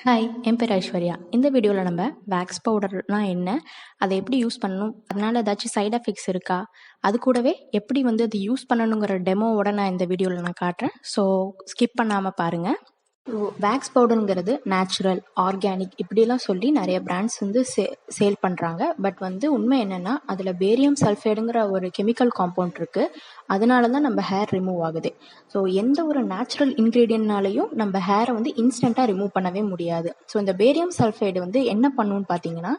Hi, என் பேர் ஐஸ்வர்யா. இந்த வீடியோவில் நம்ம வேக்ஸ் பவுடர்னால் என்ன, அதை எப்படி யூஸ் பண்ணணும், அதனால் ஏதாச்சும் சைட் எஃபெக்ட்ஸ் இருக்கா, அது கூடவே எப்படி அது யூஸ் பண்ணணுங்கிற டெமோவோட நான் இந்த வீடியோவில் நான் காட்டுறேன். ஸோ ஸ்கிப் பண்ணாமல் பாருங்கள். வேக்ஸ் பவுடருங்கிறது நேச்சுரல், ஆர்கானிக் இப்படிலாம் சொல்லி நிறைய பிராண்ட்ஸ் சேல் பண்ணுறாங்க. பட் உண்மை என்னென்னா அதில் பேரியம் சல்ஃபைடுங்கிற ஒரு கெமிக்கல் காம்பவுண்ட் இருக்குது. அதனால தான் நம்ம ஹேர் ரிமூவ் ஆகுது. ஸோ எந்த ஒரு நேச்சுரல் இன்க்ரீடியன்ட்னாலையும் நம்ம ஹேரை இன்ஸ்டண்ட்டாக ரிமூவ் பண்ணவே முடியாது. ஸோ இந்த பேரியம் சல்ஃபைடு என்ன பண்ணுன்னு பார்த்தீங்கன்னா,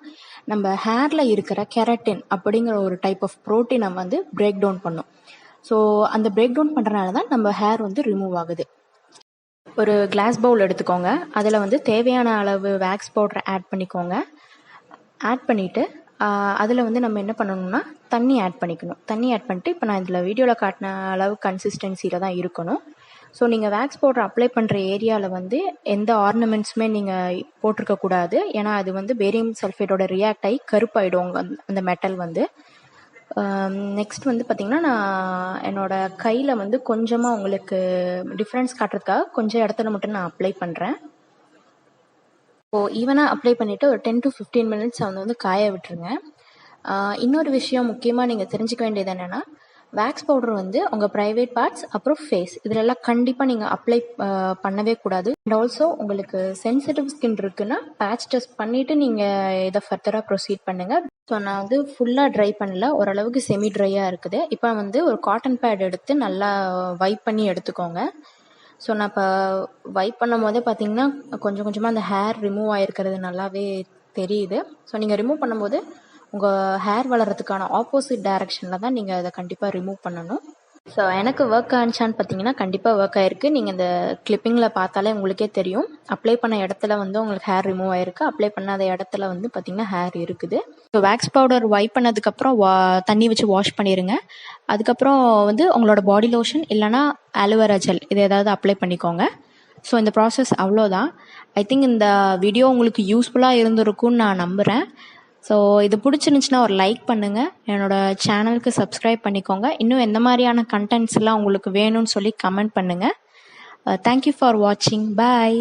நம்ம ஹேரில் இருக்கிற கெரட்டின் அப்படிங்கிற ஒரு டைப் ஆஃப் ப்ரோட்டீனை பிரேக் டவுன் பண்ணும். ஸோ அந்த பிரேக் டவுன் பண்ணுறதுனால தான் நம்ம ஹேர் ரிமூவ் ஆகுது. ஒரு கிளாஸ் பவுல் எடுத்துக்கோங்க. அதில் தேவையான அளவு வேக்ஸ் பவுடரை ஆட் பண்ணிக்கோங்க. ஆட் பண்ணிவிட்டு அதில் நம்ம என்ன பண்ணணும்னா தண்ணி ஆட் பண்ணிக்கணும். தண்ணி ஆட் பண்ணிட்டு இப்போ நான் இதில் வீடியோவில் காட்டின அளவு கன்சிஸ்டன்சியில் தான் இருக்கணும். ஸோ நீங்கள் வேக்ஸ் பவுடர் அப்ளை பண்ணுற ஏரியாவில் எந்த ஆர்னமெண்ட்ஸுமே நீங்கள் போட்டிருக்கக்கூடாது. ஏன்னா அது பேரியம் சல்ஃபேட்டோட ரியாக்ட் ஆகி கருப்பாயிடும் அந்த மெட்டல் நெக்ஸ்ட் பார்த்திங்கன்னா, நான் என்னோடய கையில் கொஞ்சமாக உங்களுக்கு டிஃப்ரென்ஸ் காட்டுறதுக்காக கொஞ்சம் இடத்துல மட்டும் நான் அப்ளை பண்ணுறேன். ஈவனாக அப்ளை பண்ணிவிட்டு ஒரு 10 to 15 மினிட்ஸ் காய விட்டுருங்க. இன்னொரு விஷயம் முக்கியமாக நீங்கள் தெரிஞ்சுக்க வேண்டியது என்னென்னா, வேக்ஸ் பவுடர் உங்கள் ப்ரைவேட் பார்ட்ஸ் அப்புறம் ஃபேஸ் இதிலெல்லாம் கண்டிப்பாக நீங்கள் அப்ளை பண்ணவே கூடாது. அண்ட் ஆல்சோ உங்களுக்கு சென்சிட்டிவ் ஸ்கின் இருக்குன்னா பேட்ச் டெஸ்ட் பண்ணிவிட்டு நீங்கள் இதை ஃபர்தராக ப்ரொசீட் பண்ணுங்கள். ஸோ நான் ஃபுல்லாக ட்ரை பண்ணல, ஓரளவுக்கு செமி ட்ரையாக இருக்குது. இப்போ ஒரு காட்டன் பேட் எடுத்து நல்லா வைப் பண்ணி எடுத்துக்கோங்க. ஸோ நான் இப்போ வைப் பண்ணும் போதே பார்த்தீங்கன்னா கொஞ்சம் கொஞ்சமாக அந்த ஹேர் ரிமூவ் ஆகிருக்கிறது நல்லாவே தெரியுது. ஸோ நீங்கள் ரிமூவ் பண்ணும்போது உங்கள் ஹேர் வளர்கிறதுக்கான ஆப்போசிட் டைரக்ஷனில் தான் நீங்கள் அதை கண்டிப்பாக ரிமூவ் பண்ணணும். ஸோ எனக்கு ஒர்க் ஆனிச்சான்னு பார்த்தீங்கன்னா கண்டிப்பாக ஒர்க் ஆகிருக்கு. நீங்கள் இந்த கிளிப்பிங்கில் பார்த்தாலே உங்களுக்கே தெரியும். அப்ளை பண்ண இடத்துல உங்களுக்கு ஹேர் ரிமூவ் ஆகிருக்கு, அப்ளை பண்ணாத இடத்துல பார்த்தீங்கன்னா ஹேர் இருக்குது. ஸோ வேக்ஸ் பவுடர் வைப் பண்ணதுக்கப்புறம் தண்ணி வச்சு வாஷ் பண்ணிடுங்க. அதுக்கப்புறம் உங்களோட பாடி லோஷன் இல்லைனா ஆலோவேரா ஜெல் இது ஏதாவது அப்ளை பண்ணிக்கோங்க. ஸோ இந்த ப்ராசஸ் அவ்வளோதான். ஐ திங்க் இந்த வீடியோ உங்களுக்கு யூஸ்ஃபுல்லாக இருந்திருக்கும்னு நான் நம்புகிறேன். ஸோ இது பிடிச்சிருந்துச்சுன்னா ஒரு லைக் பண்ணுங்கள், என்னோடய சேனலுக்கு சப்ஸ்கிரைப் பண்ணிக்கோங்க. இன்னும் எந்த மாதிரியான கண்டென்ட்ஸ்லாம் உங்களுக்கு வேணும்னு சொல்லி கமெண்ட் பண்ணுங்கள். தேங்க்யூ ஃபார் வாட்சிங். பாய்.